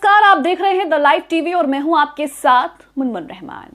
नमस्कार, आप देख रहे हैं द लाइव टीवी और मैं हूं आपके साथ मुनमुन रहमान।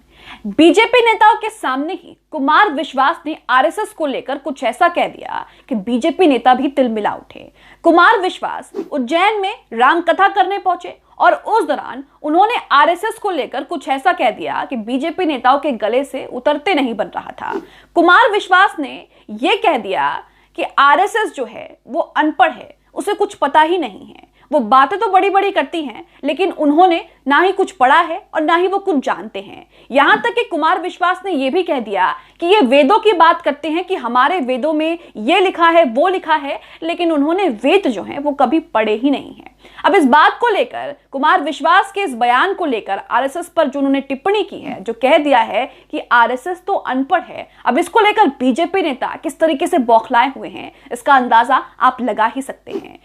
बीजेपी नेताओं के सामने ही कुमार विश्वास ने आरएसएस को लेकर कुछ ऐसा कह दिया कि बीजेपी नेता भी तिलमिला उठे। कुमार विश्वास उज्जैन में राम कथा करने पहुंचे और उस दौरान उन्होंने आरएसएस को लेकर कुछ ऐसा कह दिया कि बीजेपी नेताओं के गले से उतरते नहीं बन रहा था। कुमार विश्वास ने यह कह दिया कि आरएसएस जो है वो अनपढ़ है, उसे कुछ पता ही नहीं है। वो बातें तो बड़ी बड़ी करती हैं, लेकिन उन्होंने ना ही कुछ पढ़ा है और ना ही वो कुछ जानते हैं। यहां तक कि कुमार विश्वास ने यह भी कह दिया कि ये वेदों की बात करते हैं कि हमारे वेदों में ये लिखा है, वो लिखा है, लेकिन उन्होंने वेद जो है वो कभी पढ़े ही नहीं है। अब इस बात को लेकर, कुमार विश्वास के इस बयान को लेकर आरएसएस पर जो उन्होंने टिप्पणी की है, जो कह दिया है कि आरएसएस तो अनपढ़ है, अब इसको लेकर बीजेपी नेता किस तरीके से बौखलाए हुए हैं, इसका अंदाजा आप लगा ही सकते हैं।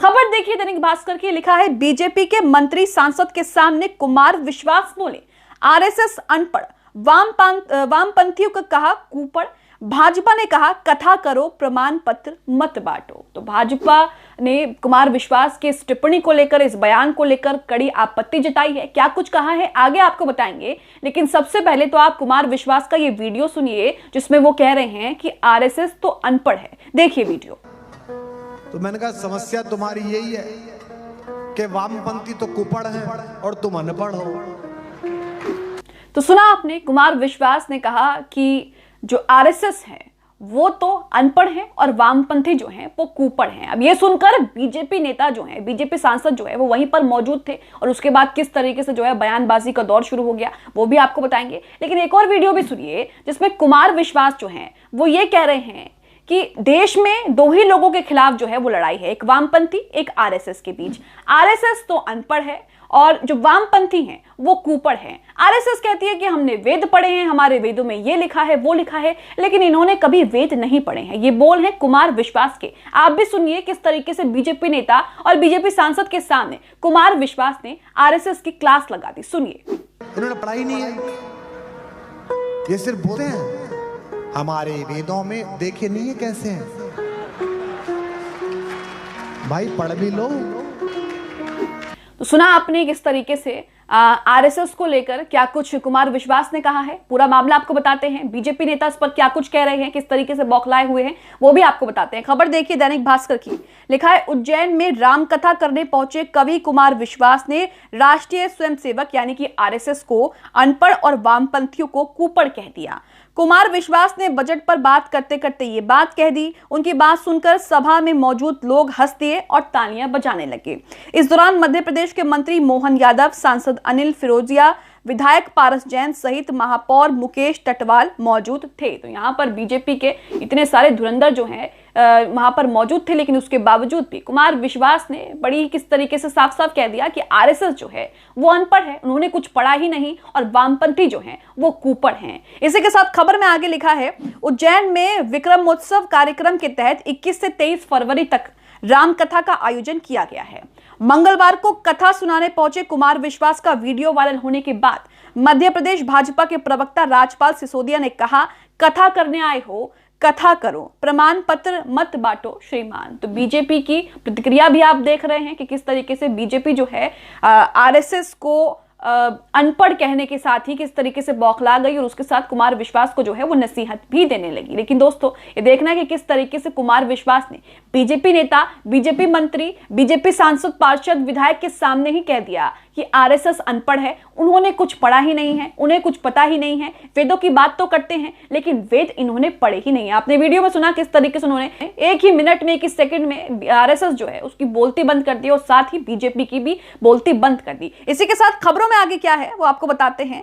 खबर देखिए दैनिक भास्कर की, लिखा है बीजेपी के मंत्री सांसद के सामने कुमार विश्वास बोले आरएसएस अनपढ़, वामपंथियों का कहा कुपड़, भाजपा ने कहा कथा करो प्रमाण पत्र मत बांटो। तो भाजपा ने कुमार विश्वास के इस टिप्पणी को लेकर, इस बयान को लेकर कड़ी आपत्ति जताई है। क्या कुछ कहा है आगे आपको बताएंगे, लेकिन सबसे पहले तो आप कुमार विश्वास का ये वीडियो सुनिए जिसमें वो कह रहे हैं कि आरएसएस तो अनपढ़ है। देखिए वीडियो। तो मैंने कहा समस्या तुम्हारी यही है कि वामपंथी तो कुपड़ है और तुम अनपढ़ हो। तो सुना आपने, कुमार विश्वास ने कहा कि जो आरएसएस है वो तो अनपढ़ है और वामपंथी जो हैं वो कुपड़ हैं। अब ये सुनकर बीजेपी नेता जो है, बीजेपी सांसद जो है वो वहीं पर मौजूद थे और उसके बाद किस तरीके से जो है बयानबाजी का दौर शुरू हो गया वो भी आपको बताएंगे। लेकिन एक और वीडियो भी सुनिए जिसमें कुमार विश्वास जो है वो ये कह रहे हैं कि देश में दो ही लोगों के खिलाफ जो है वो लड़ाई है, एक वामपंथी एक आरएसएस के बीच। आरएसएस तो अनपढ़ है और जो वामपंथी हैं वो कुपड़ हैं। आरएसएस कहती है कि हमने वेद पढ़े हैं, हमारे वेदों में ये लिखा है, वो लिखा है, लेकिन इन्होंने कभी वेद नहीं पढ़े हैं। ये बोल हैं कुमार विश्वास के। आप भी सुनिए किस तरीके से बीजेपी नेता और बीजेपी सांसद के सामने कुमार विश्वास ने आरएसएस की क्लास लगा दी। सुनिए। इन्होंने पढ़ाई नहीं है, ये सिर्फ बोलते हैं हमारे वेदों में, देखे नहीं है कैसे हैं। भाई पढ़ भी लो। तो सुना आपने किस तरीके से आरएसएस को लेकर क्या कुछ कुमार विश्वास ने कहा है। पूरा मामला आपको बताते हैं, बीजेपी नेता इस पर क्या कुछ कह रहे हैं, किस तरीके से बौखलाए हुए हैं, वो भी आपको बताते हैं। खबर देखिए दैनिक भास्कर की, लिखा है उज्जैन में राम कथा करने पहुंचे कवि कुमार विश्वास ने राष्ट्रीय स्वयंसेवक यानी कि आरएसएस को अनपढ़ और वामपंथियों को कुपड़ कह दिया। कुमार विश्वास ने बजट पर बात करते करते ये बात कह दी। उनकी बात सुनकर सभा में मौजूद लोग हंस दिए और तालियां बजाने लगे। इस दौरान मध्य प्रदेश के मंत्री मोहन यादव, सांसद अनिल फिरोजिया, विधायक पारस जैन सहित महापौर मुकेश टटवाल मौजूद थे। तो यहाँ पर बीजेपी के इतने सारे धुरंधर जो हैं वहां पर मौजूद थे, लेकिन उसके बावजूद भी कुमार विश्वास ने बड़ी किस तरीके से साफ साफ कह दिया कि आरएसएस जो है वो अनपढ़ है, उन्होंने कुछ पढ़ा ही नहीं और वामपंथी जो हैं वो कुपड़ हैं। इसी के साथ खबर में आगे लिखा है उज्जैन में विक्रमोत्सव कार्यक्रम के तहत 21 से 23 फरवरी तक राम कथा का आयोजन किया गया है। मंगलवार को कथा सुनाने पहुंचे कुमार विश्वास का वीडियो वायरल होने के बाद मध्य प्रदेश भाजपा के प्रवक्ता राजपाल सिसोदिया ने कहा कथा करने आए हो, कथा करो, प्रमाण पत्र मत बांटो श्रीमान। तो बीजेपी की प्रतिक्रिया भी आप देख रहे हैं कि किस तरीके से बीजेपी जो है आरएसएस को अनपढ़ कहने के साथ ही किस तरीके से बौखला गई और उसके साथ कुमार विश्वास को जो है वो नसीहत भी देने लगी। लेकिन दोस्तों ये देखना है कि किस तरीके से कुमार विश्वास ने बीजेपी नेता, बीजेपी मंत्री, बीजेपी सांसद, पार्षद, विधायक के सामने ही कह दिया कि आरएसएस अनपढ़ है, उन्होंने कुछ पढ़ा ही नहीं है, उन्हें कुछ पता ही नहीं है। वेदों की बात तो करते हैं लेकिन वेद इन्होंने पढ़े ही नहीं है। आपने वीडियो में सुना किस तरीके से उन्होंने एक ही मिनट में, एक ही सेकंड में आरएसएस जो है उसकी बोलती बंद कर दी और साथ ही बीजेपी की भी बोलती बंद कर दी। इसी के साथ खबरों में आगे क्या है वो आपको बताते हैं।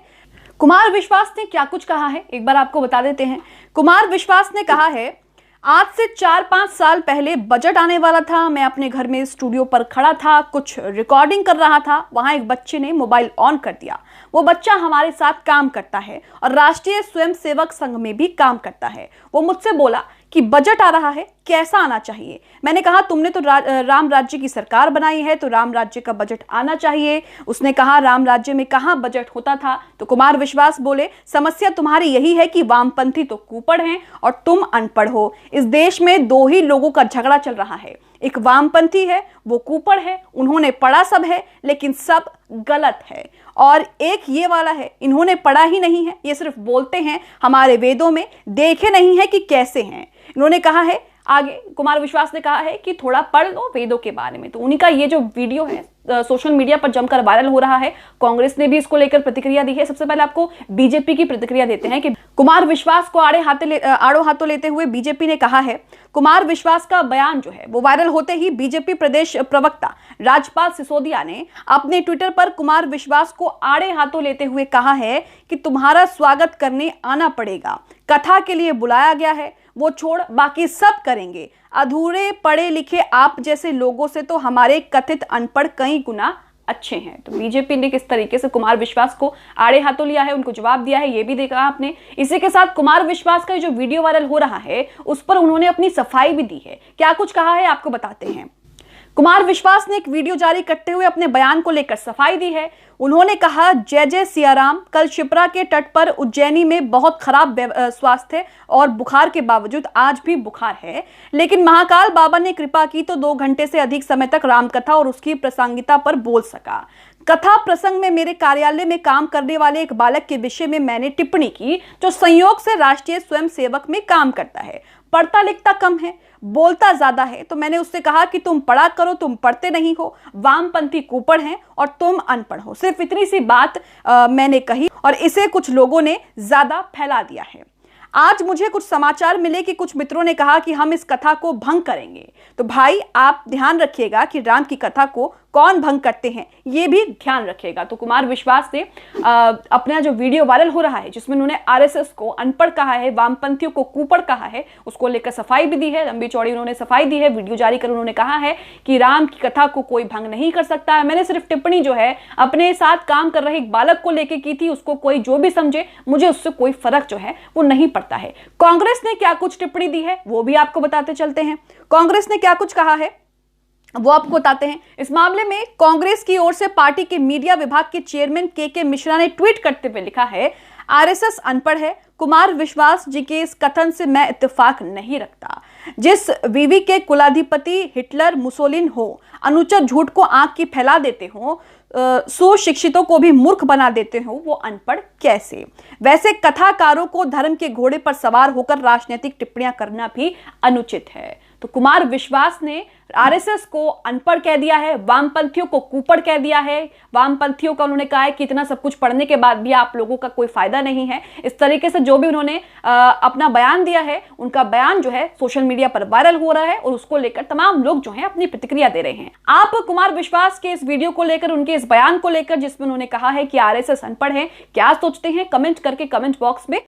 कुमार विश्वास ने क्या कुछ कहा है एक बार आपको बता देते हैं। कुमार विश्वास ने कहा है आज से 4-5 साल पहले बजट आने वाला था, मैं अपने घर में स्टूडियो पर खड़ा था, कुछ रिकॉर्डिंग कर रहा था, वहां एक बच्चे ने मोबाइल ऑन कर दिया। वो बच्चा हमारे साथ काम करता है और राष्ट्रीय स्वयंसेवक संघ में भी काम करता है। वो मुझसे बोला कि बजट आ रहा है, कैसा आना चाहिए। मैंने कहा तुमने तो राम राज्य की सरकार बनाई है तो राम राज्य का बजट आना चाहिए। उसने कहा राम राज्य में कहाँ बजट होता था। तो कुमार विश्वास बोले समस्या तुम्हारी यही है कि वामपंथी तो कुपड़ हैं और तुम अनपढ़ हो। इस देश में दो ही लोगों का झगड़ा चल रहा है, एक वामपंथी है, वो कुपड़ है, उन्होंने पढ़ा सब है लेकिन सब गलत है। और एक ये वाला है, इन्होंने पढ़ा ही नहीं है, ये सिर्फ बोलते हैं, हमारे वेदों में देखे नहीं है कि कैसे हैं। इन्होंने कहा है आगे, कुमार विश्वास ने कहा है कि थोड़ा पढ़ लो वेदों के बारे में। तो उन्हीं का ये जो वीडियो है सोशल मीडिया पर जमकर वायरल हो रहा है। कांग्रेस ने भी इसको लेकर प्रतिक्रिया दी है। सबसे पहले आपको बीजेपी की प्रतिक्रिया देते हैं कि कुमार विश्वास को आड़ो हाथों लेते हुए बीजेपी ने कहा है, कुमार विश्वास का बयान जो है वो वायरल होते ही बीजेपी प्रदेश प्रवक्ता राजपाल सिसोदिया ने अपने ट्विटर पर कुमार विश्वास को आड़े हाथों लेते हुए कहा है कि तुम्हारा स्वागत करने आना पड़ेगा, कथा के लिए बुलाया गया है, वो छोड़ बाकी सब करेंगे। अधूरे पढ़े लिखे आप जैसे लोगों से तो हमारे कथित अनपढ़ कई गुना अच्छे हैं। तो बीजेपी ने किस तरीके से कुमार विश्वास को आड़े हाथों लिया है, उनको जवाब दिया है, ये भी देखा आपने। इसी के साथ कुमार विश्वास का जो वीडियो वायरल हो रहा है उस पर उन्होंने अपनी सफाई भी दी है। क्या कुछ कहा है आपको बताते हैं। कुमार विश्वास ने एक वीडियो जारी करते हुए अपने बयान को लेकर सफाई दी है। उन्होंने कहा, जय जय सियाराम, कल शिप्रा के तट पर उज्जैनी में बहुत खराब स्वास्थ्य और बुखार के बावजूद आज भी बुखार है, लेकिन महाकाल बाबा ने कृपा की तो 2 घंटे से अधिक समय तक रामकथा और उसकी प्रासंगिकता पर बोल सका। कथा प्रसंग में मेरे कार्यालय में काम करने वाले एक बालक के विषय में मैंने टिप्पणी की जो संयोग से राष्ट्रीय स्वयंसेवक में काम करता है, पढ़ता लिखता कम है, बोलता ज्यादा है। तो मैंने उससे कहा कि तुम पढ़ा करो, तुम पढ़ते नहीं हो, वामपंथी कुपड़ हैं और तुम अनपढ़ हो। सिर्फ इतनी सी बात मैंने कही और इसे कुछ लोगों ने ज्यादा फैला दिया है। आज मुझे कुछ समाचार मिले कि कुछ मित्रों ने कहा कि हम इस कथा को भंग करेंगे। तो भाई आप ध्यान रखिएगा कि राम की कथा को कौन भंग करते हैं, ये भी ध्यान रखिएगा। तो कुमार विश्वास ने अपना जो वीडियो वायरल हो रहा है जिसमें उन्होंने आरएसएस को अनपढ़ कहा है, वामपंथियों को कुपड़ कहा है, उसको लेकर सफाई भी दी है, लंबी चौड़ी उन्होंने सफाई दी है। वीडियो जारी कर उन्होंने कहा है कि राम की कथा को कोई भंग नहीं कर सकता है। मैंने सिर्फ टिप्पणी जो है अपने साथ काम कर रहे एक बालक को लेकर की थी, उसको कोई जो भी समझे, मुझे उससे कोई फर्क जो है वो नहीं पड़ता है। कांग्रेस ने क्या कुछ टिप्पणी दी है वो भी आपको बताते चलते हैं। कांग्रेस ने क्या कुछ कहा है वो आपको बताते हैं। इस मामले में कांग्रेस की ओर से पार्टी के मीडिया विभाग के चेयरमैन के मिश्रा ने ट्वीट करते हुए लिखा है, आरएसएस अनपढ़ है, कुमार विश्वास जी के इस कथन से मैं इत्तेफाक नहीं रखता। जिस विवि के कुलाधिपति हिटलर मुसोलिन हो, अनुचित झूठ को आंख की फैला देते हो, सुशिक्षितों को भी मूर्ख बना देते हो, वो अनपढ़ कैसे। वैसे कथाकारों को धर्म के घोड़े पर सवार होकर राजनीतिक टिप्पणियां करना भी अनुचित है। तो कुमार विश्वास ने आरएसएस को अनपढ़ कह दिया है, वामपंथियों को कुपड़ कह दिया है। वामपंथियों का उन्होंने कहा है कि इतना सब कुछ पढ़ने के बाद भी आप लोगों का कोई फायदा नहीं है। इस तरीके से जो भी उन्होंने अपना बयान दिया है, उनका बयान जो है सोशल मीडिया पर वायरल हो रहा है और उसको लेकर तमाम लोग जो है अपनी प्रतिक्रिया दे रहे हैं। आप कुमार विश्वास के इस वीडियो को लेकर, उनके इस बयान को लेकर जिसमें उन्होंने कहा है कि आरएसएस अनपढ़ है, क्या सोचते हैं? कमेंट करके कमेंट बॉक्स में